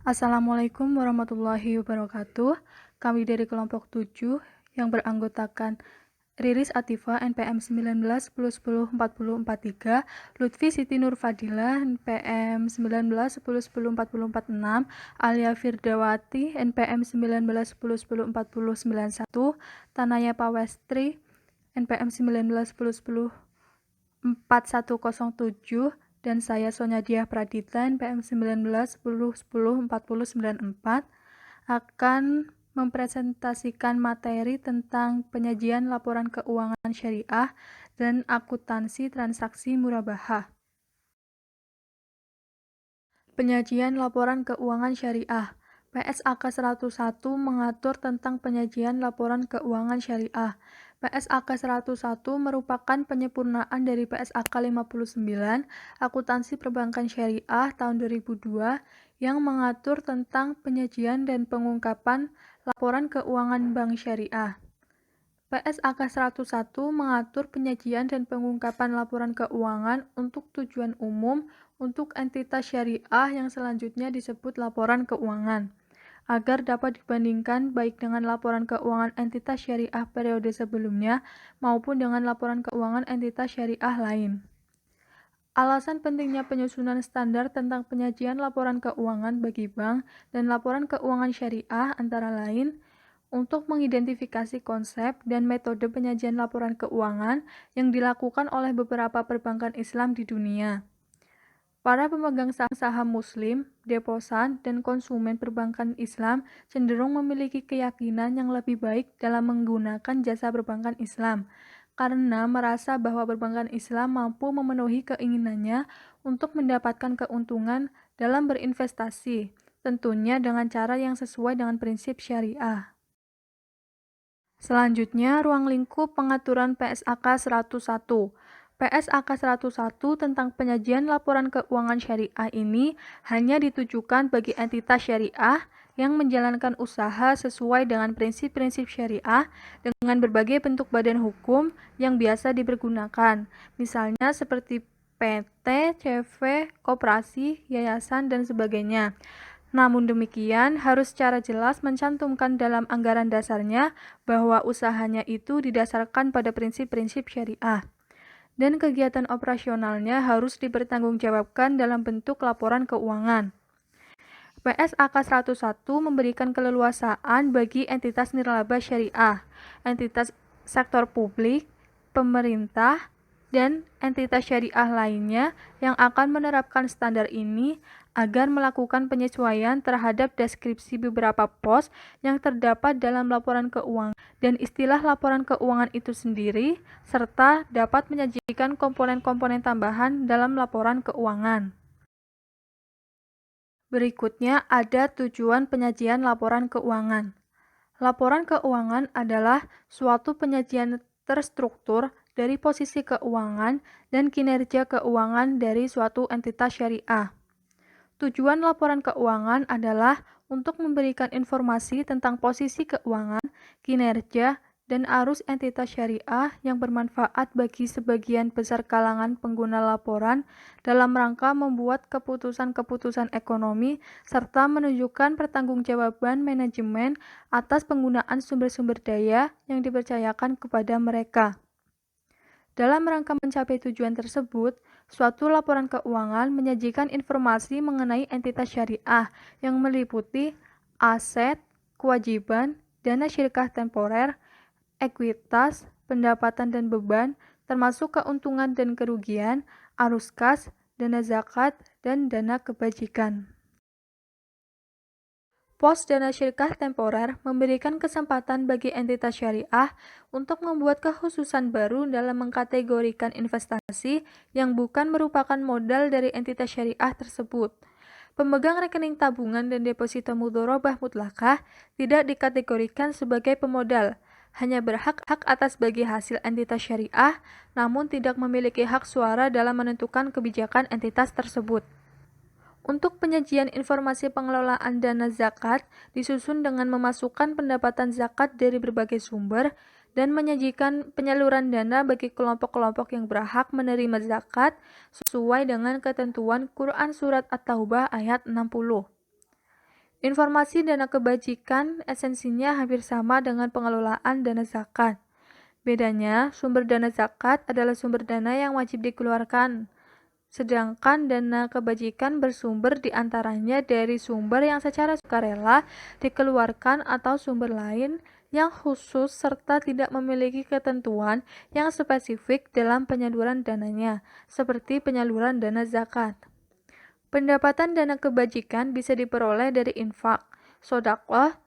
Assalamualaikum warahmatullahi wabarakatuh. Kami dari kelompok 7 yang beranggotakan Riris Atifa NPM 19 10 10 40 43, Lutfi Siti Nur Fadilah NPM 19 10 10 40 46, Alia Firdawati NPM 19 10 10 40 91, Tanaya Pawestri NPM 19 10 10 4107, dan saya Sonyadiah Pradita NPM 19 10 10 40 94 akan mempresentasikan materi tentang penyajian laporan keuangan syariah dan akuntansi transaksi murabahah. Penyajian laporan keuangan syariah. PSAK 101 mengatur tentang penyajian laporan keuangan syariah. PSAK 101 merupakan penyempurnaan dari PSAK 59 Akuntansi Perbankan Syariah tahun 2002 yang mengatur tentang penyajian dan pengungkapan laporan keuangan bank syariah. PSAK 101 mengatur penyajian dan pengungkapan laporan keuangan untuk tujuan umum untuk entitas syariah yang selanjutnya disebut laporan keuangan, agar dapat dibandingkan baik dengan laporan keuangan entitas syariah periode sebelumnya maupun dengan laporan keuangan entitas syariah lain. Alasan pentingnya penyusunan standar tentang penyajian laporan keuangan bagi bank dan laporan keuangan syariah antara lain untuk mengidentifikasi konsep dan metode penyajian laporan keuangan yang dilakukan oleh beberapa perbankan Islam di dunia. Para pemegang saham Muslim, deposan, dan konsumen perbankan Islam cenderung memiliki keyakinan yang lebih baik dalam menggunakan jasa perbankan Islam, karena merasa bahwa perbankan Islam mampu memenuhi keinginannya untuk mendapatkan keuntungan dalam berinvestasi, tentunya dengan cara yang sesuai dengan prinsip syariah. Selanjutnya, ruang lingkup pengaturan PSAK 101. PSAK 101 tentang penyajian laporan keuangan syariah ini hanya ditujukan bagi entitas syariah yang menjalankan usaha sesuai dengan prinsip-prinsip syariah dengan berbagai bentuk badan hukum yang biasa dipergunakan, misalnya seperti PT, CV, koperasi, yayasan, dan sebagainya. Namun demikian, harus secara jelas mencantumkan dalam anggaran dasarnya bahwa usahanya itu didasarkan pada prinsip-prinsip syariah, dan kegiatan operasionalnya harus dipertanggungjawabkan dalam bentuk laporan keuangan. PSAK 101 memberikan keleluasaan bagi entitas nirlaba syariah, entitas sektor publik, pemerintah, dan entitas syariah lainnya yang akan menerapkan standar ini agar melakukan penyesuaian terhadap deskripsi beberapa pos yang terdapat dalam laporan keuangan dan istilah laporan keuangan itu sendiri, serta dapat menyajikan komponen-komponen tambahan dalam laporan keuangan. Berikutnya ada tujuan penyajian laporan keuangan. Laporan keuangan adalah suatu penyajian terstruktur dari posisi keuangan dan kinerja keuangan dari suatu entitas syariah. Tujuan laporan keuangan adalah untuk memberikan informasi tentang posisi keuangan, kinerja, dan arus entitas syariah yang bermanfaat bagi sebagian besar kalangan pengguna laporan dalam rangka membuat keputusan-keputusan ekonomi serta menunjukkan pertanggungjawaban manajemen atas penggunaan sumber-sumber daya yang dipercayakan kepada mereka. Dalam rangka mencapai tujuan tersebut, suatu laporan keuangan menyajikan informasi mengenai entitas syariah yang meliputi aset, kewajiban, dana syirkah temporer, ekuitas, pendapatan dan beban, termasuk keuntungan dan kerugian, arus kas, dana zakat, dan dana kebajikan. Pos dana syirkah temporer memberikan kesempatan bagi entitas syariah untuk membuat kekhususan baru dalam mengkategorikan investasi yang bukan merupakan modal dari entitas syariah tersebut. Pemegang rekening tabungan dan deposito mudhorobah mutlakah tidak dikategorikan sebagai pemodal, hanya berhak atas bagi hasil entitas syariah, namun tidak memiliki hak suara dalam menentukan kebijakan entitas tersebut. Untuk penyajian informasi pengelolaan dana zakat disusun dengan memasukkan pendapatan zakat dari berbagai sumber dan menyajikan penyaluran dana bagi kelompok-kelompok yang berhak menerima zakat sesuai dengan ketentuan Quran Surat At-Taubah ayat 60. Informasi dana kebajikan esensinya hampir sama dengan pengelolaan dana zakat. Bedanya, sumber dana zakat adalah sumber dana yang wajib dikeluarkan, sedangkan dana kebajikan bersumber diantaranya dari sumber yang secara sukarela dikeluarkan atau sumber lain yang khusus serta tidak memiliki ketentuan yang spesifik dalam penyaluran dananya, seperti penyaluran dana zakat. Pendapatan dana kebajikan bisa diperoleh dari infak, sedekah,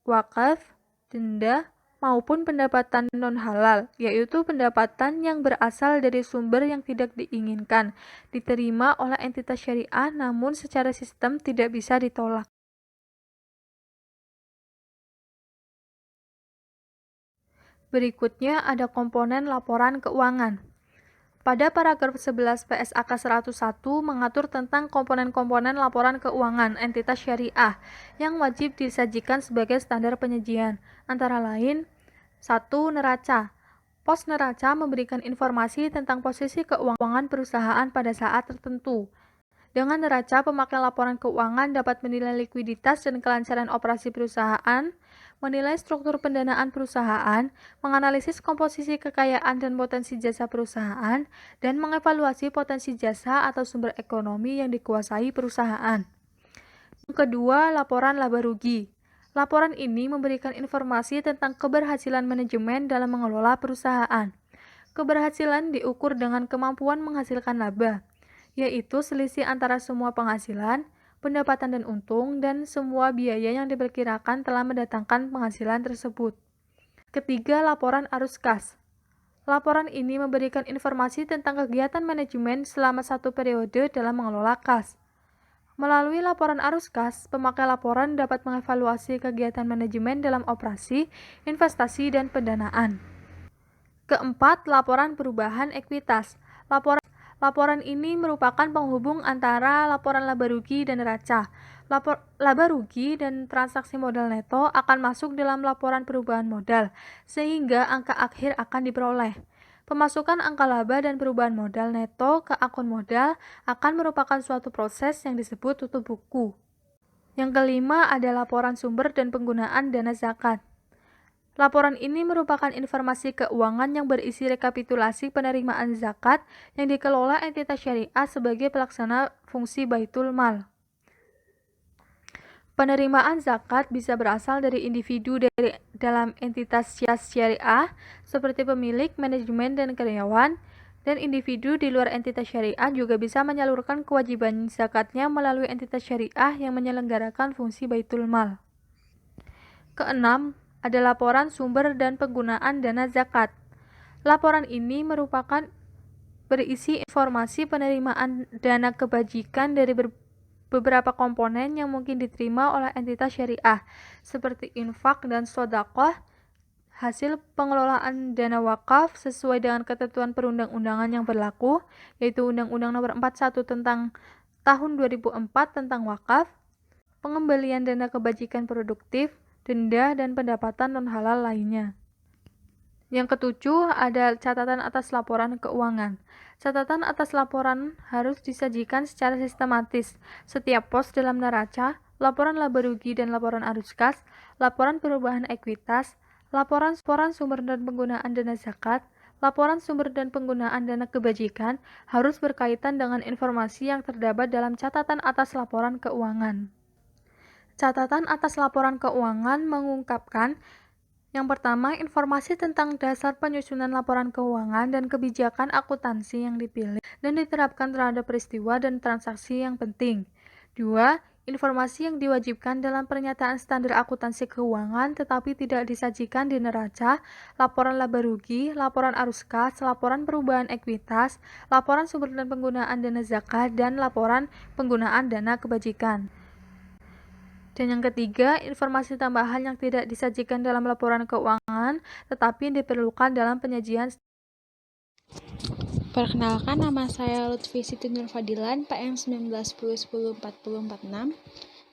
wakaf, denda, maupun pendapatan non-halal, yaitu pendapatan yang berasal dari sumber yang tidak diinginkan, diterima oleh entitas syariah namun secara sistem tidak bisa ditolak. Berikutnya ada komponen laporan keuangan. Pada paragraf 11 PSAK 101 mengatur tentang komponen-komponen laporan keuangan entitas syariah yang wajib disajikan sebagai standar penyajian, antara lain 1. Neraca. Pos neraca memberikan informasi tentang posisi keuangan perusahaan pada saat tertentu. Dengan neraca, pemakai laporan keuangan dapat menilai likuiditas dan kelancaran operasi perusahaan, menilai struktur pendanaan perusahaan, menganalisis komposisi kekayaan dan potensi jasa perusahaan, dan mengevaluasi potensi jasa atau sumber ekonomi yang dikuasai perusahaan. Yang kedua, laporan laba rugi. Laporan ini memberikan informasi tentang keberhasilan manajemen dalam mengelola perusahaan. Keberhasilan diukur dengan kemampuan menghasilkan laba, yaitu selisih antara semua penghasilan, pendapatan dan untung, dan semua biaya yang diperkirakan telah mendatangkan penghasilan tersebut. Ketiga, laporan arus kas. Laporan ini memberikan informasi tentang kegiatan manajemen selama satu periode dalam mengelola kas. Melalui laporan arus kas, pemakai laporan dapat mengevaluasi kegiatan manajemen dalam operasi, investasi, dan pendanaan. Keempat, laporan perubahan ekuitas. Laporan ini merupakan penghubung antara laporan laba rugi dan neraca. Laba rugi dan transaksi modal neto akan masuk dalam laporan perubahan modal, sehingga angka akhir akan diperoleh. Pemasukan angka laba dan perubahan modal neto ke akun modal akan merupakan suatu proses yang disebut tutup buku. Yang kelima ada laporan sumber dan penggunaan dana zakat. Laporan ini merupakan informasi keuangan yang berisi rekapitulasi penerimaan zakat yang dikelola entitas syariah sebagai pelaksana fungsi baitul mal. Penerimaan zakat bisa berasal dari individu dalam entitas syariah seperti pemilik, manajemen, dan karyawan, dan individu di luar entitas syariah juga bisa menyalurkan kewajiban zakatnya melalui entitas syariah yang menyelenggarakan fungsi baitul mal. Keenam, ada laporan sumber dan penggunaan dana zakat. Laporan ini merupakan berisi informasi penerimaan dana kebajikan dari beberapa komponen yang mungkin diterima oleh entitas syariah, seperti infak dan sedekah, hasil pengelolaan dana wakaf sesuai dengan ketentuan perundang-undangan yang berlaku, yaitu Undang-Undang Nomor 41 tentang tahun 2004 tentang wakaf, pengembalian dana kebajikan produktif, denda, dan pendapatan non-halal lainnya. Yang ketujuh, ada catatan atas laporan keuangan. Catatan atas laporan harus disajikan secara sistematis. Setiap pos dalam neraca, laporan laba rugi dan laporan arus kas, laporan perubahan ekuitas, laporan sumber dan penggunaan dana zakat, laporan sumber dan penggunaan dana kebajikan harus berkaitan dengan informasi yang terdapat dalam catatan atas laporan keuangan. Catatan atas laporan keuangan mengungkapkan yang pertama, informasi tentang dasar penyusunan laporan keuangan dan kebijakan akuntansi yang dipilih dan diterapkan terhadap peristiwa dan transaksi yang penting. 2. Informasi yang diwajibkan dalam pernyataan standar akuntansi keuangan tetapi tidak disajikan di neraca, laporan laba rugi, laporan arus kas, laporan perubahan ekuitas, laporan sumber dan penggunaan dana zakat, dan laporan penggunaan dana kebajikan. Dan yang ketiga, informasi tambahan yang tidak disajikan dalam laporan keuangan, tetapi diperlukan dalam penyajian. Perkenalkan, nama saya Lutfi Siti Nur Fadilan, PM 1910104046.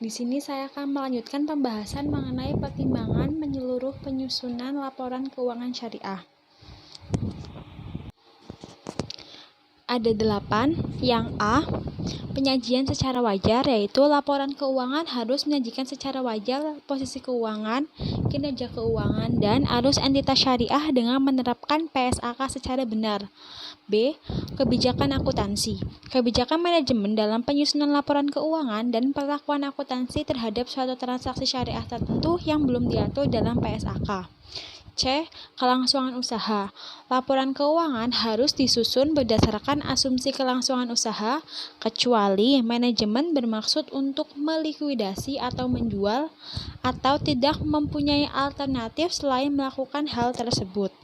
Di sini saya akan melanjutkan pembahasan mengenai pertimbangan menyeluruh penyusunan laporan keuangan syariah. Ada 8. Yang A, penyajian secara wajar, yaitu laporan keuangan harus menyajikan secara wajar posisi keuangan, kinerja keuangan, dan arus entitas syariah dengan menerapkan PSAK secara benar. B. Kebijakan akuntansi. Kebijakan manajemen dalam penyusunan laporan keuangan dan perlakuan akuntansi terhadap suatu transaksi syariah tertentu yang belum diatur dalam PSAK. C. Kelangsungan usaha. Laporan keuangan harus disusun berdasarkan asumsi kelangsungan usaha, kecuali manajemen bermaksud untuk melikuidasi atau menjual, atau tidak mempunyai alternatif selain melakukan hal tersebut.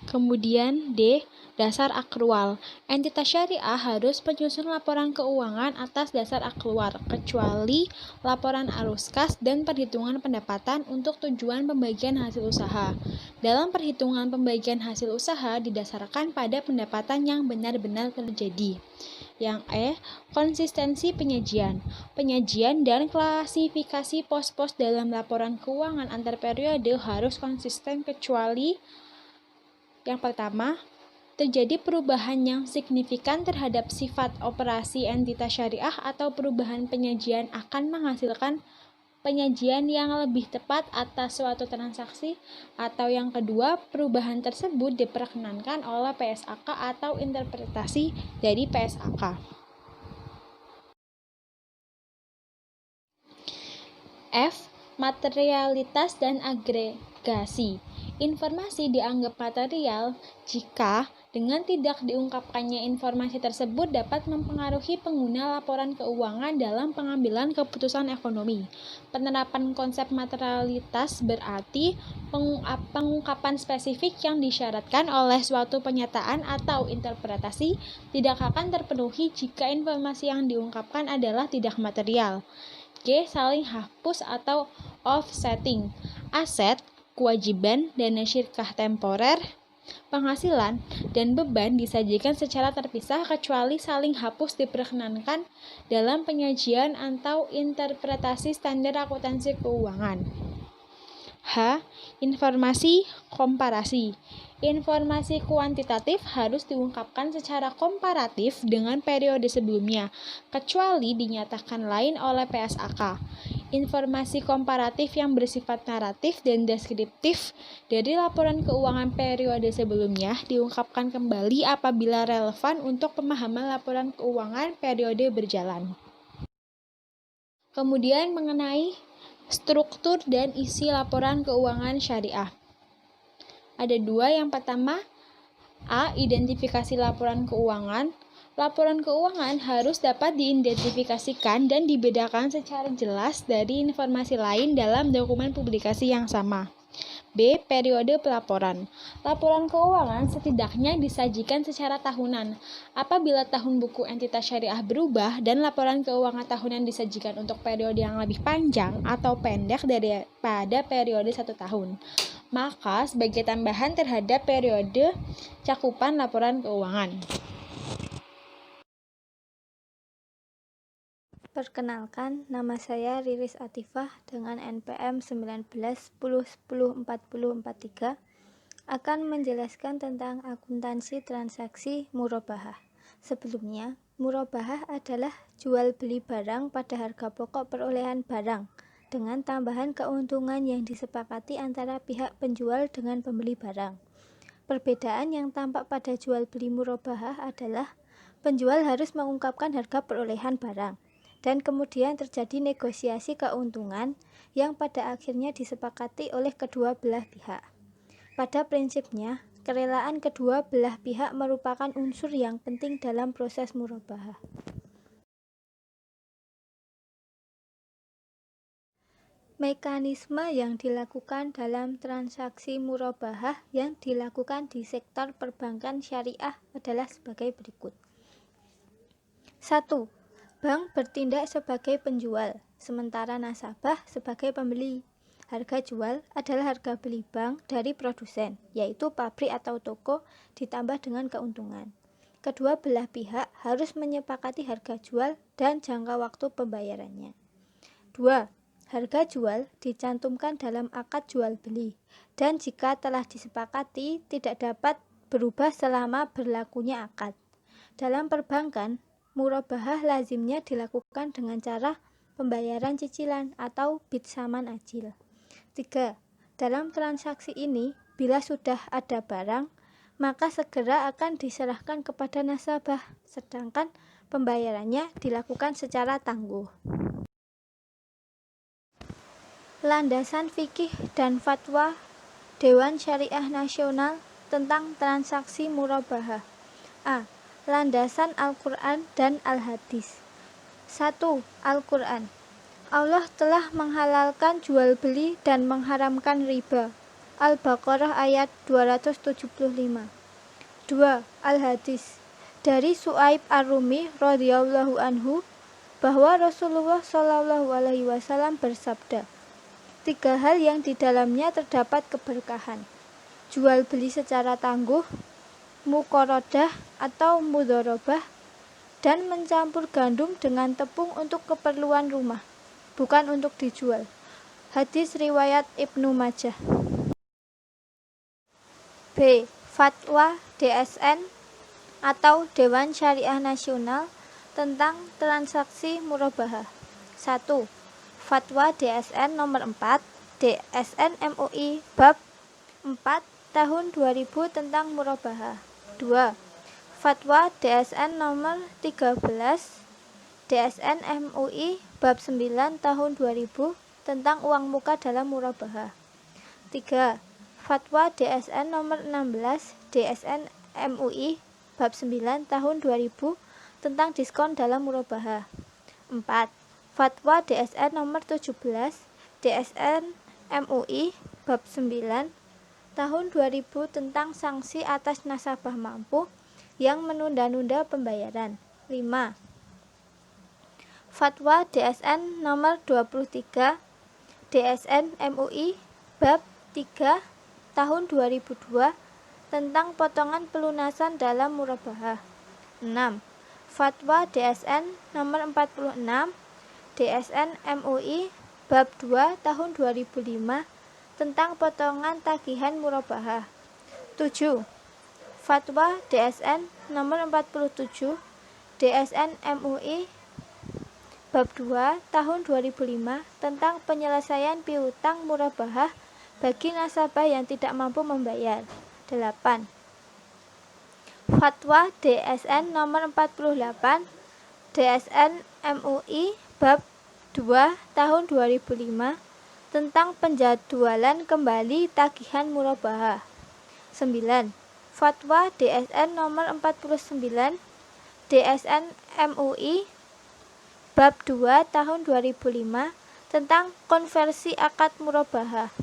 Kemudian D. Dasar akrual. Entitas syariah harus menyusun laporan keuangan atas dasar akrual, kecuali laporan arus kas dan perhitungan pendapatan untuk tujuan pembagian hasil usaha. Dalam perhitungan pembagian hasil usaha didasarkan pada pendapatan yang benar-benar terjadi. Yang E. Konsistensi penyajian. Penyajian dan klasifikasi pos-pos dalam laporan keuangan antar periode harus konsisten kecuali yang pertama, terjadi perubahan yang signifikan terhadap sifat operasi entitas syariah atau perubahan penyajian akan menghasilkan penyajian yang lebih tepat atas suatu transaksi, atau yang kedua, perubahan tersebut diperkenankan oleh PSAK atau interpretasi dari PSAK. F. Materialitas dan agregasi. Informasi dianggap material jika dengan tidak diungkapkannya informasi tersebut dapat mempengaruhi pengguna laporan keuangan dalam pengambilan keputusan ekonomi. Penerapan konsep materialitas berarti pengungkapan spesifik yang disyaratkan oleh suatu pernyataan atau interpretasi tidak akan terpenuhi jika informasi yang diungkapkan adalah tidak material. G. Saling hapus atau offsetting. Aset, kewajiban, dana syirkah temporer, penghasilan, dan beban disajikan secara terpisah kecuali saling hapus diperkenankan dalam penyajian atau interpretasi standar akuntansi keuangan. H. Informasi komparasi. Informasi kuantitatif harus diungkapkan secara komparatif dengan periode sebelumnya, kecuali dinyatakan lain oleh PSAK. Informasi komparatif yang bersifat naratif dan deskriptif dari laporan keuangan periode sebelumnya diungkapkan kembali apabila relevan untuk pemahaman laporan keuangan periode berjalan. Kemudian mengenai struktur dan isi laporan keuangan syariah. Ada 2, yang pertama A. Identifikasi laporan keuangan. Laporan keuangan harus dapat diidentifikasikan dan dibedakan secara jelas dari informasi lain dalam dokumen publikasi yang sama. B. Periode pelaporan. Laporan keuangan setidaknya disajikan secara tahunan. Apabila tahun buku entitas syariah berubah dan laporan keuangan tahunan disajikan untuk periode yang lebih panjang atau pendek daripada periode 1 tahun, maka sebagai tambahan terhadap periode cakupan laporan keuangan. Perkenalkan, nama saya Riris Atifah dengan NPM 1910104043 akan menjelaskan tentang akuntansi transaksi murabahah. Sebelumnya, murabahah adalah jual beli barang pada harga pokok perolehan barang dengan tambahan keuntungan yang disepakati antara pihak penjual dengan pembeli barang. Perbedaan yang tampak pada jual beli murabahah adalah penjual harus mengungkapkan harga perolehan barang, dan kemudian terjadi negosiasi keuntungan yang pada akhirnya disepakati oleh kedua belah pihak. Pada prinsipnya, kerelaan kedua belah pihak merupakan unsur yang penting dalam proses murabahah. Mekanisme yang dilakukan dalam transaksi murabahah yang dilakukan di sektor perbankan syariah adalah sebagai berikut. 1. Bank bertindak sebagai penjual, sementara nasabah sebagai pembeli. Harga jual adalah harga beli bank dari produsen, yaitu pabrik atau toko, ditambah dengan keuntungan. Kedua belah pihak harus menyepakati harga jual dan jangka waktu pembayarannya. 2. Harga jual dicantumkan dalam akad jual beli, dan jika telah disepakati tidak dapat berubah selama berlakunya akad. Dalam perbankan, murabahah lazimnya dilakukan dengan cara pembayaran cicilan atau bid saman ajil. 3. Dalam transaksi ini, bila sudah ada barang, maka segera akan diserahkan kepada nasabah, sedangkan pembayarannya dilakukan secara tangguh. Landasan fikih dan fatwa Dewan Syariah Nasional tentang transaksi murabahah. A. Landasan Al-Quran dan Al-Hadis. 1. Al-Quran. Allah telah menghalalkan jual beli dan mengharamkan riba. Al-Baqarah ayat 275. 2. Al-Hadis. Dari Su'aib Ar-Rumi radhiyallahu anhu bahwa Rasulullah SAW bersabda, 3 hal yang di dalamnya terdapat keberkahan: jual beli secara tangguh, muqorodah atau mudharabah, dan mencampur gandum dengan tepung untuk keperluan rumah, bukan untuk dijual. Hadis riwayat Ibnu Majah. B. Fatwa DSN atau Dewan Syariah Nasional tentang transaksi murabahah. 1. Fatwa DSN nomor 4 DSN MUI bab 4 tahun 2000 tentang murabahah. 2. Fatwa DSN nomor 13 DSN MUI bab 9 tahun 2000 tentang uang muka dalam murabahah. 3. Fatwa DSN nomor 16 DSN MUI bab 9 tahun 2000 tentang diskon dalam murabahah. 4. Fatwa DSN nomor 17 DSN MUI bab 9 tahun 2000 tentang sanksi atas nasabah mampu yang menunda-nunda pembayaran. 5. Fatwa DSN nomor 23 DSN MUI bab 3 tahun 2002 tentang potongan pelunasan dalam murabahah. 6. Fatwa DSN nomor 46 DSN MUI bab 2 tahun 2005 tentang potongan tagihan murabahah. 7. Fatwa DSN nomor 47 DSN MUI bab 2 tahun 2005 tentang penyelesaian piutang murabahah bagi nasabah yang tidak mampu membayar. 8. Fatwa DSN nomor 48 DSN MUI bab 2 tahun 2005 tentang penjadwalan kembali tagihan murabahah. 9. Fatwa DSN nomor 49 DSN MUI bab 2 tahun 2005 tentang konversi akad murabahah.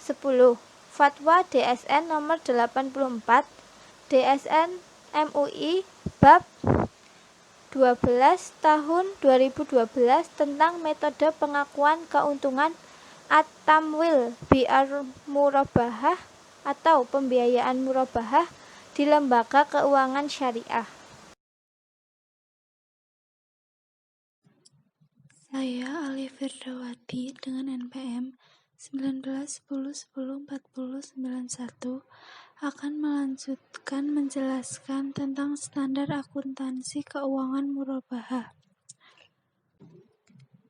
10. Fatwa DSN nomor 84 DSN MUI bab 12 tahun 2012 tentang metode pengakuan keuntungan at-tamwil bi'ar murabahah atau pembiayaan murabahah di lembaga keuangan syariah. Saya Ali Firdawati dengan NPM 1910104091 akan melanjutkan menjelaskan tentang standar akuntansi keuangan murabahah.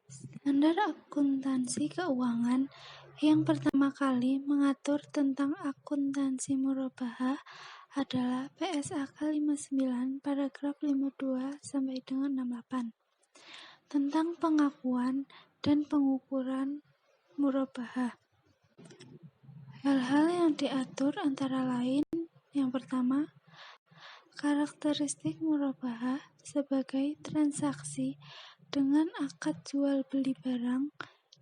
Standar akuntansi keuangan yang pertama kali mengatur tentang akuntansi murabahah adalah PSAK 59 paragraf 52 sampai dengan 68 tentang pengakuan dan pengukuran murabahah. Hal-hal yang diatur antara lain: yang pertama, karakteristik murabahah sebagai transaksi dengan akad jual beli barang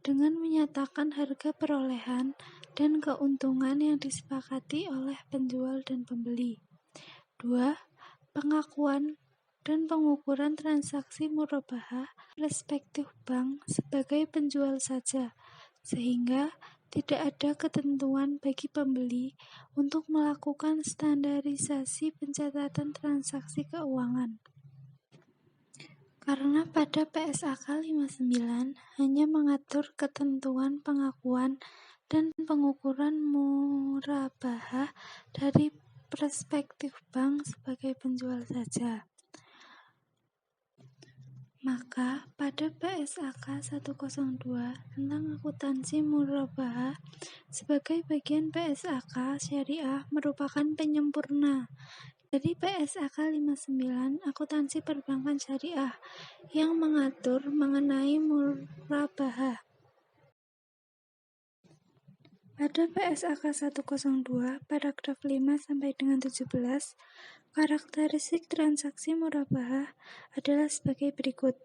dengan menyatakan harga perolehan dan keuntungan yang disepakati oleh penjual dan pembeli. 2. Pengakuan dan pengukuran transaksi murabahah respektif bank sebagai penjual saja, sehingga tidak ada ketentuan bagi pembeli untuk melakukan standarisasi pencatatan transaksi keuangan. Karena pada PSAK 59 hanya mengatur ketentuan pengakuan dan pengukuran murabahah dari perspektif bank sebagai penjual saja. Maka pada PSAK 102 tentang akuntansi murabahah sebagai bagian PSAK syariah merupakan penyempurna dari PSAK 59 akuntansi perbankan syariah yang mengatur mengenai murabahah. Pada PSAK 102 paragraf 5 sampai dengan 17, karakteristik transaksi murabahah adalah sebagai berikut.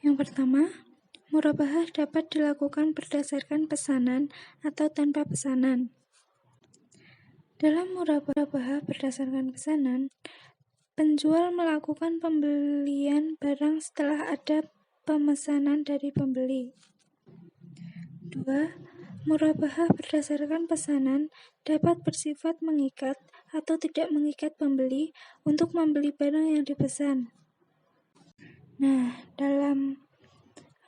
Yang pertama, murabahah dapat dilakukan berdasarkan pesanan atau tanpa pesanan. Dalam murabahah berdasarkan pesanan, penjual melakukan pembelian barang setelah ada pemesanan dari pembeli. 2. Murabahah berdasarkan pesanan dapat bersifat mengikat atau tidak mengikat pembeli untuk membeli barang yang dipesan. Nah, dalam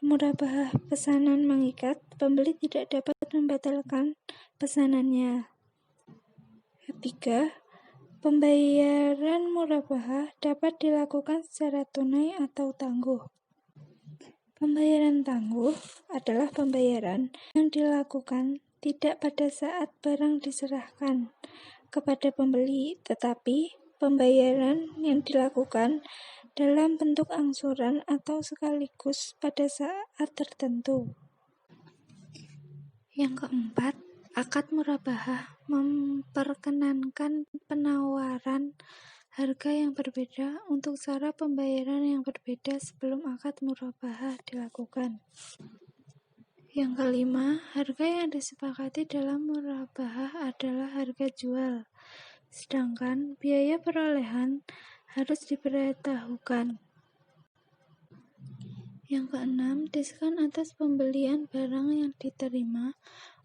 murabahah pesanan mengikat, pembeli tidak dapat membatalkan pesanannya. Ketiga, pembayaran murabahah dapat dilakukan secara tunai atau tangguh. Pembayaran tangguh adalah pembayaran yang dilakukan tidak pada saat barang diserahkan kepada pembeli, tetapi pembayaran yang dilakukan dalam bentuk angsuran atau sekaligus pada saat tertentu. Yang keempat, akad murabahah memperkenankan penawaran harga yang berbeda untuk cara pembayaran yang berbeda sebelum akad murabahah dilakukan. Yang kelima, harga yang disepakati dalam murabahah adalah harga jual, sedangkan biaya perolehan harus diberitahukan. Yang keenam, diskon atas pembelian barang yang diterima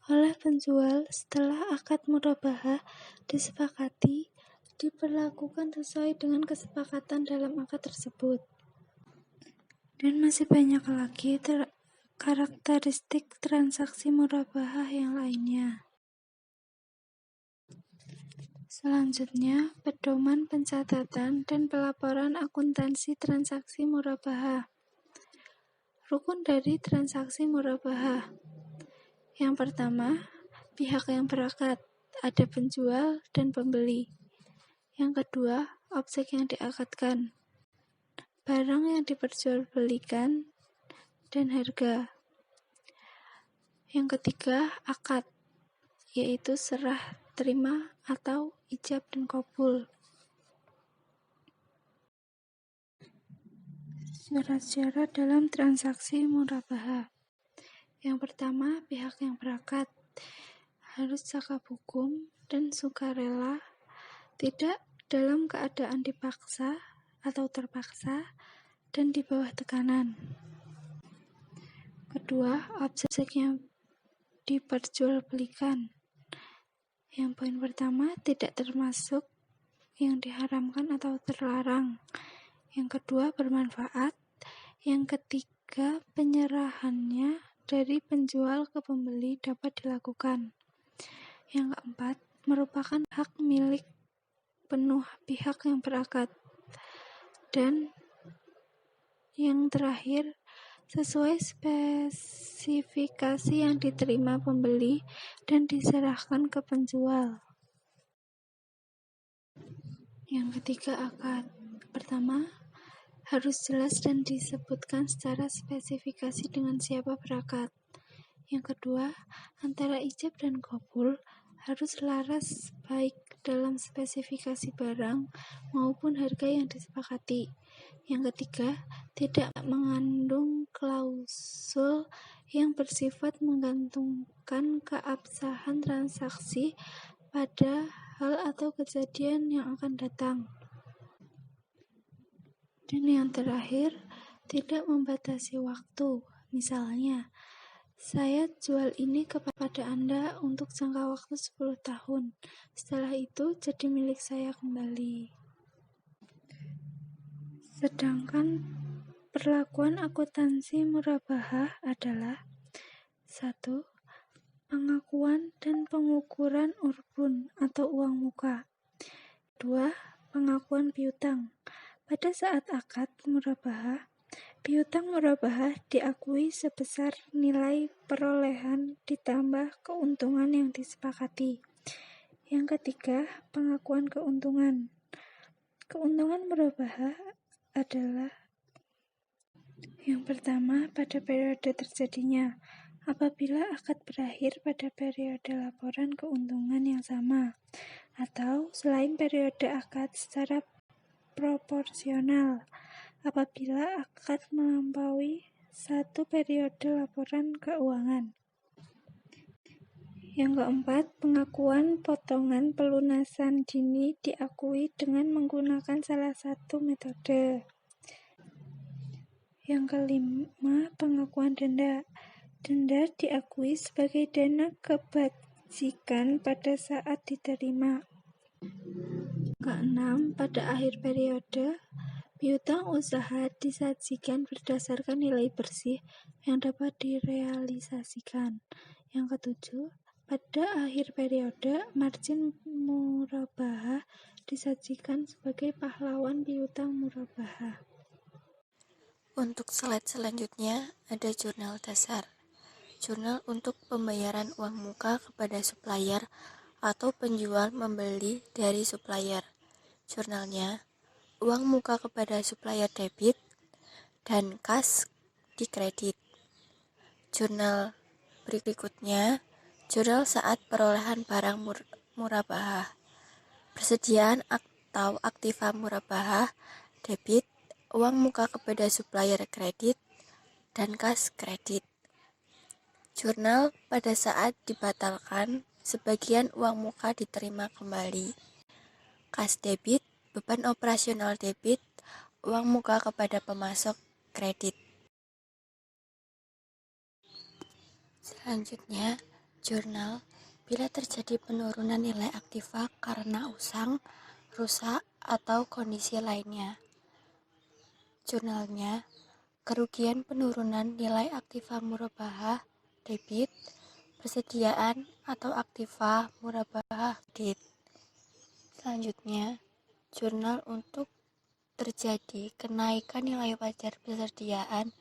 oleh penjual setelah akad murabahah disepakati diperlakukan sesuai dengan kesepakatan dalam akad tersebut. Dan masih banyak lagi karakteristik transaksi murabahah yang lainnya. Selanjutnya, pedoman pencatatan dan pelaporan akuntansi transaksi murabahah. Rukun dari transaksi murabahah. Yang pertama, pihak yang berakad, ada penjual dan pembeli. Yang kedua, objek yang diakadkan, barang yang diperjualbelikan, dan harga. Yang ketiga, akad, yaitu serah terima atau ijab dan qabul. Syarat-syarat dalam transaksi murabahah. Yang pertama, pihak yang berakad harus cakap hukum dan sukarela, tidak dalam keadaan dipaksa atau terpaksa, dan di bawah tekanan. Kedua, objek yang diperjualbelikan. Yang poin pertama, tidak termasuk yang diharamkan atau terlarang. Yang kedua, bermanfaat. Yang ketiga, penyerahannya dari penjual ke pembeli dapat dilakukan. Yang keempat, merupakan hak milik penuh pihak yang berakad. Dan yang terakhir, sesuai spesifikasi yang diterima pembeli dan diserahkan ke penjual. Yang ketiga, akad. Pertama, harus jelas dan disebutkan secara spesifikasi dengan siapa berakad. Yang kedua, antara ijab dan qabul harus laras baik dalam spesifikasi barang maupun harga yang disepakati. Yang ketiga, tidak mengandung klausul yang bersifat menggantungkan keabsahan transaksi pada hal atau kejadian yang akan datang. Dan yang terakhir, tidak membatasi waktu. Misalnya, saya jual ini kepada Anda untuk jangka waktu 10 tahun. Setelah itu jadi milik saya kembali. Sedangkan perlakuan akuntansi murabahah adalah 1. Pengakuan dan pengukuran urbun atau uang muka. 2. Pengakuan piutang. Pada saat akad murabahah, piutang murabahah diakui sebesar nilai perolehan ditambah keuntungan yang disepakati. Yang ketiga, pengakuan keuntungan. Keuntungan murabahah adalah yang pertama, pada periode terjadinya. Apabila akad berakhir pada periode laporan keuntungan yang sama, atau selain periode akad secara proporsional, apabila akad melampaui satu periode laporan keuangan. Yang keempat, pengakuan potongan pelunasan dini diakui dengan menggunakan salah satu metode. Yang kelima, pengakuan denda. Denda diakui sebagai dana kebajikan pada saat diterima. Keenam, pada akhir periode, piutang usaha disajikan berdasarkan nilai bersih yang dapat direalisasikan. Yang ketujuh, pada akhir periode, margin murabahah disajikan sebagai pahlawan piutang murabahah. Untuk slide selanjutnya ada jurnal dasar. Jurnal untuk pembayaran uang muka kepada supplier atau penjual membeli dari supplier. Jurnalnya, uang muka kepada supplier debit dan kas di kredit. Jurnal berikutnya, jurnal saat perolehan barang murabahah. Persediaan atau aktiva murabahah debit, uang muka kepada supplier kredit, dan kas kredit. Jurnal pada saat dibatalkan, sebagian uang muka diterima kembali. Kas debit, beban operasional debit, uang muka kepada pemasok kredit. Selanjutnya, jurnal bila terjadi penurunan nilai aktiva karena usang, rusak, atau kondisi lainnya. Jurnalnya, kerugian penurunan nilai aktiva murabahah debit, persediaan atau aktiva murabahah kredit. Selanjutnya, jurnal untuk terjadi kenaikan nilai wajar persediaan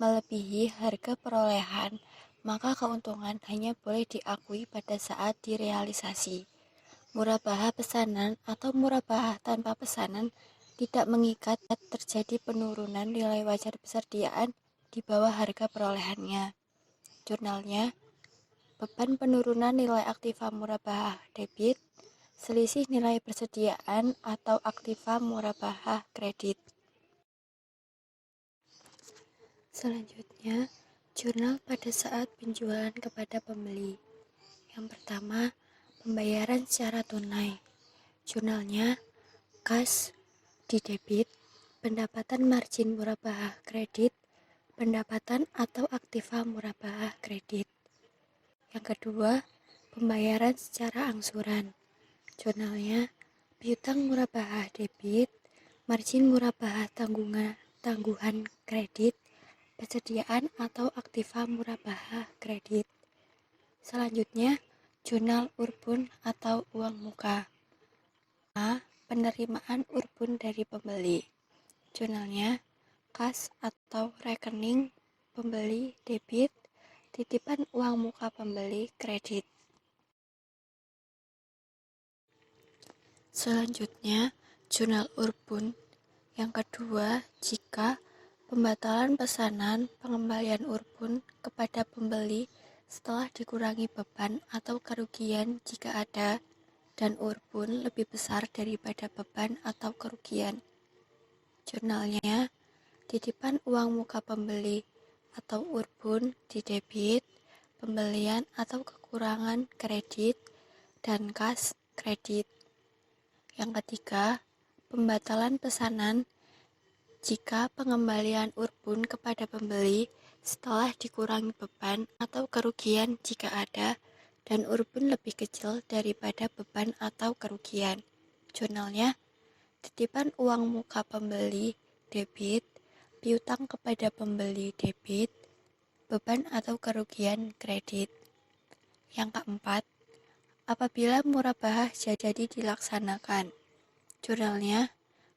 melebihi harga perolehan, maka keuntungan hanya boleh diakui pada saat direalisasi. Murabahah pesanan atau murabahah tanpa pesanan tidak mengikat terjadi penurunan nilai wajar persediaan di bawah harga perolehannya. Jurnalnya, beban penurunan nilai aktiva murabahah debit, selisih nilai persediaan atau aktiva murabahah kredit. Selanjutnya, jurnal pada saat penjualan kepada pembeli. Yang pertama, pembayaran secara tunai. Jurnalnya, kas di debit, pendapatan margin murabahah kredit, pendapatan atau aktiva murabahah kredit. Yang kedua, pembayaran secara angsuran. Jurnalnya, piutang murabahah debit, margin murabahah tangguhan kredit, persediaan atau aktiva murabahah kredit. Selanjutnya, jurnal urbun atau uang muka. A. Penerimaan urbun dari pembeli. Jurnalnya, kas atau rekening pembeli debit, titipan uang muka pembeli kredit. Selanjutnya, jurnal urbun. Yang kedua, jika pembatalan pesanan pengembalian urbun kepada pembeli setelah dikurangi beban atau kerugian jika ada, dan urbun lebih besar daripada beban atau kerugian. Jurnalnya, titipan uang muka pembeli atau urbun di debit, pembelian atau kekurangan kredit, dan kas kredit. Yang ketiga, pembatalan pesanan jika pengembalian urbun kepada pembeli setelah dikurangi beban atau kerugian jika ada, dan urbun lebih kecil daripada beban atau kerugian. Jurnalnya, titipan uang muka pembeli debit, piutang kepada pembeli debit, beban atau kerugian kredit. Yang keempat, apabila murabahah jadi dilaksanakan, jurnalnya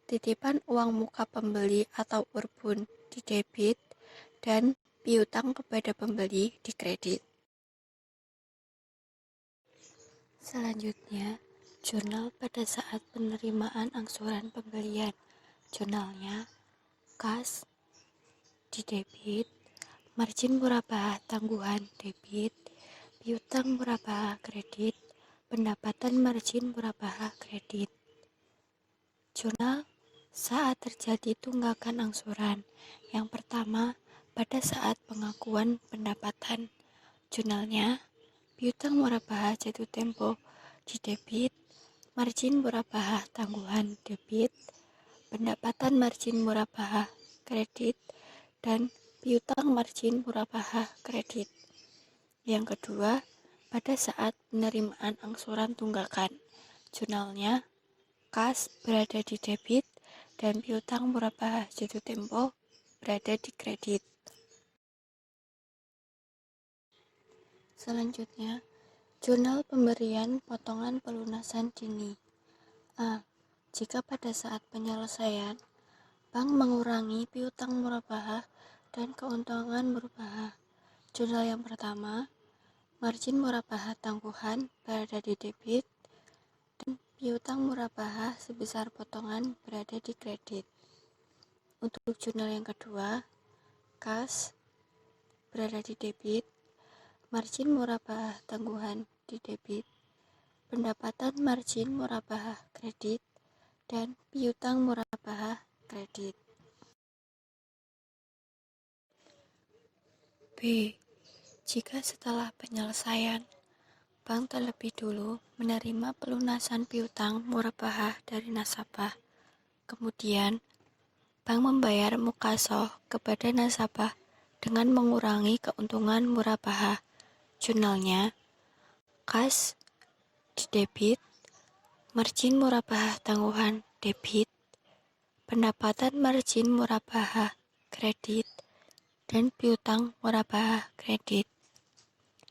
titipan uang muka pembeli atau urbun di debit dan piutang kepada pembeli di kredit. Selanjutnya, jurnal pada saat penerimaan angsuran pembelian. Jurnalnya kas di debit, margin murabahah tangguhan debit, piutang murabahah kredit, pendapatan margin murabahah kredit. Jurnal saat terjadi tunggakan angsuran. Yang pertama, pada saat pengakuan pendapatan. Jurnalnya piutang murabahah jatuh tempo di debit, margin murabahah tangguhan debit, pendapatan margin murabahah kredit, dan piutang margin murabahah kredit. Yang kedua, pada saat penerimaan angsuran tunggakan. Jurnalnya kas berada di debit dan piutang murabahah jatuh tempo berada di kredit. Selanjutnya, jurnal pemberian potongan pelunasan dini. A. Jika pada saat penyelesaian, bank mengurangi piutang murabahah dan keuntungan murabahah. Jurnal yang pertama, margin murabahah tangguhan berada di debit dan piutang murabahah sebesar potongan berada di kredit. Untuk jurnal yang kedua, kas berada di debit, margin murabahah tangguhan di debit, pendapatan margin murabahah kredit, dan piutang murabahah kredit. B. Jika setelah penyelesaian, bank terlebih dulu menerima pelunasan piutang murabahah dari nasabah, kemudian bank membayar mukasoh kepada nasabah dengan mengurangi keuntungan murabahah. Jurnalnya kas di debit, margin murabahah tangguhan debit, pendapatan margin murabahah kredit, dan piutang murabahah kredit.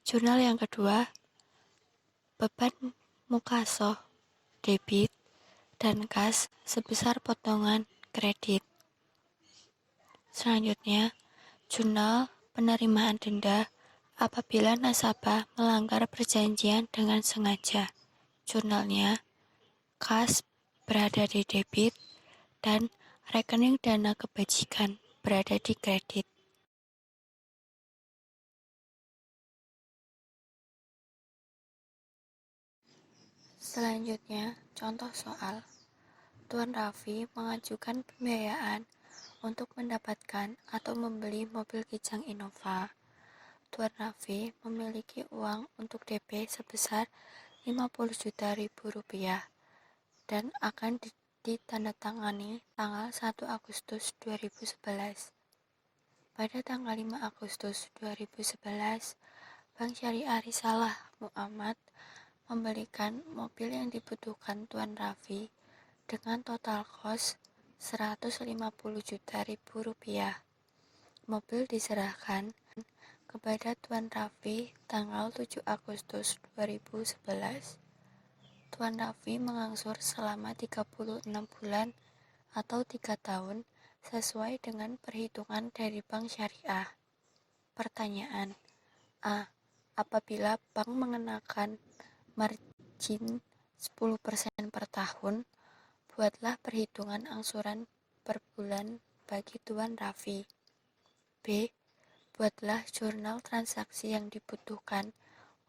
Jurnal yang kedua, beban mukasoh debit dan kas sebesar potongan kredit. Selanjutnya, jurnal penerimaan denda apabila nasabah melanggar perjanjian dengan sengaja. Jurnalnya kas berada di debit dan rekening dana kebajikan berada di kredit. Selanjutnya, contoh soal. Tuan Raffi mengajukan pembiayaan untuk mendapatkan atau membeli mobil Kijang Innova. Tuan Raffi memiliki uang untuk DP sebesar 50 juta rupiah dan akan ditandatangani tanggal 1 Agustus 2011. Pada tanggal 5 Agustus 2011, Bank Syariah Risalah Muhammad membelikan mobil yang dibutuhkan Tuan Raffi dengan total kos 150 juta rupiah. Mobil diserahkan kepada Tuan Raffi tanggal 7 Agustus 2011. Tuan Raffi mengangsur selama 36 bulan atau 3 tahun sesuai dengan perhitungan dari Bank Syariah. Pertanyaan: A. Apabila bank mengenakan margin 10% per tahun, buatlah perhitungan angsuran per bulan bagi Tuan Raffi. B. Buatlah jurnal transaksi yang dibutuhkan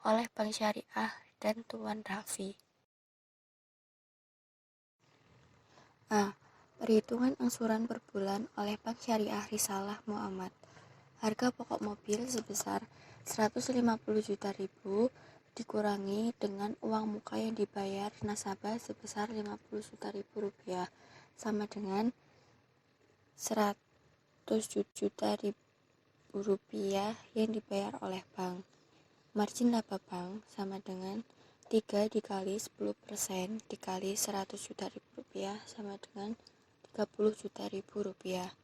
oleh Bank Syariah dan Tuan Raffi. A. Perhitungan angsuran per bulan oleh Bank Syariah Risalah Muhammad. Harga pokok mobil sebesar 150 juta dikurangi dengan uang muka yang dibayar nasabah sebesar 50 juta rupiah sama dengan 100 juta rupiah yang dibayar oleh bank. Margin laba bank sama dengan 3 dikali 10% dikali 100 juta rupiah sama dengan juta rupiah.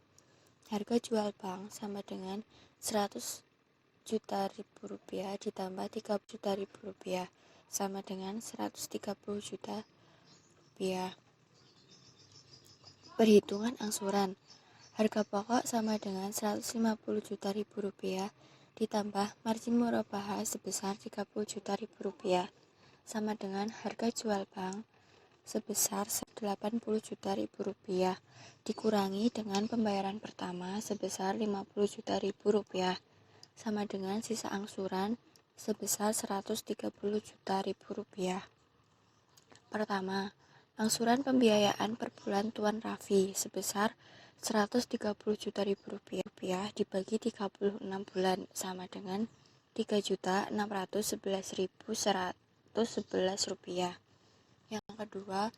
Harga jual bank sama dengan 100 juta rupiah ditambah 30 juta rupiah sama dengan 130 juta rupiah. Perhitungan angsuran. Harga pokok sama dengan 150 juta rupiah ditambah margin murabahah sebesar 30 juta rupiah sama dengan harga jual bank sebesar 80 juta rupiah dikurangi dengan pembayaran pertama sebesar 50 juta rupiah sama dengan sisa angsuran sebesar 130 juta rupiah. Pertama, angsuran pembiayaan per bulan Tuan Raffi sebesar 130 juta rupiah dibagi 36 bulan sama dengan 3.611.111 rupiah. Yang kedua,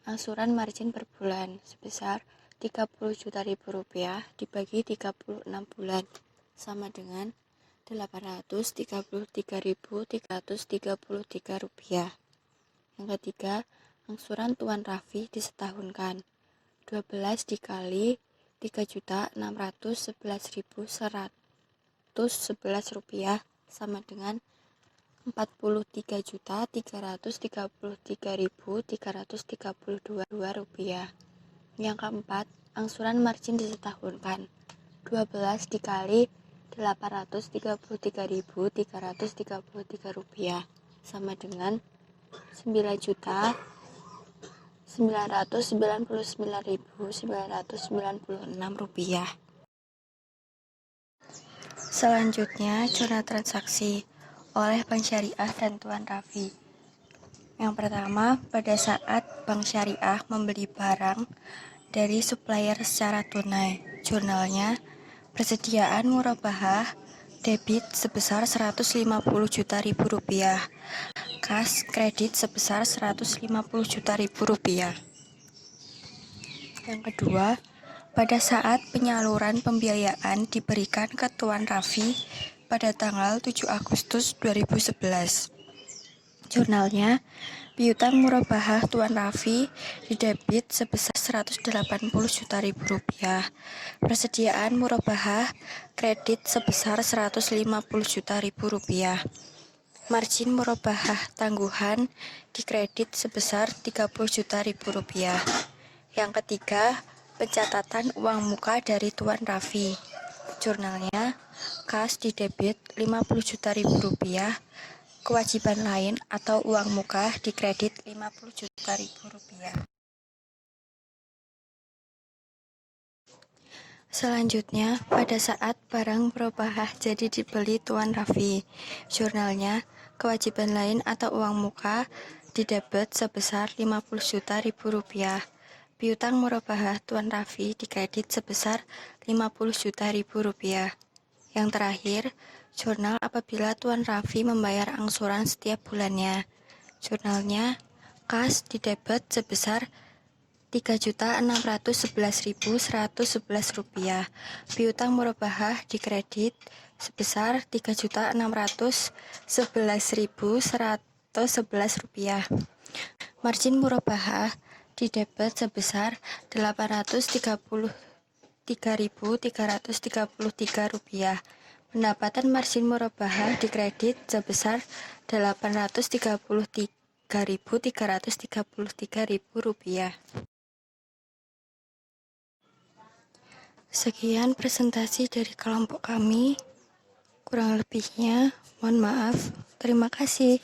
angsuran margin per bulan sebesar 30 juta rupiah dibagi 36 bulan sama dengan 833.333 rupiah. Yang ketiga, angsuran Tuan Raffi disetahunkan 12 dikali 3.611.111 rupiah sama dengan 43.333.332 rupiah. Yang keempat, angsuran margin disetahunkan 12 dikali 833.333 rupiah sama dengan 9.999.996 rupiah. Selanjutnya, jurnal transaksi oleh Bank Syariah dan Tuan Raffi. Yang pertama, pada saat Bank Syariah membeli barang dari supplier secara tunai, jurnalnya persediaan murabahah debit sebesar 150 juta rupiah, kas kredit sebesar 150 juta rupiah. Yang kedua, pada saat penyaluran pembiayaan diberikan ke Tuan Raffi pada tanggal 7 Agustus 2011. Jurnalnya, piutang murabahah Tuan Raffi didebit sebesar 180 juta rupiah. Persediaan murabahah kredit sebesar 150 juta rupiah. Margin murabahah tangguhan dikredit sebesar 30 juta rupiah. Yang ketiga, pencatatan uang muka dari Tuan Raffi. Jurnalnya, kas didebit 50 juta rupiah, kewajiban lain atau uang muka dikredit 50 juta rupiah. Selanjutnya, pada saat barang murabahah jadi dibeli Tuan Raffi, jurnalnya, kewajiban lain atau uang muka didebit sebesar 50 juta rupiah. Piutang murabahah Tuan Raffi dikredit sebesar 50 juta rupiah. Yang terakhir, jurnal apabila Tuan Raffi membayar angsuran setiap bulannya. Jurnalnya, kas didebit sebesar 3.611.111 rupiah. Piutang murabahah dikredit sebesar 3.611.111 rupiah. Margin murabahah didebit sebesar 833.333 rupiah. Pendapatan margin murabahah dikredit sebesar 833.333 rupiah. Sekian presentasi dari kelompok kami. Kurang lebihnya, mohon maaf. Terima kasih.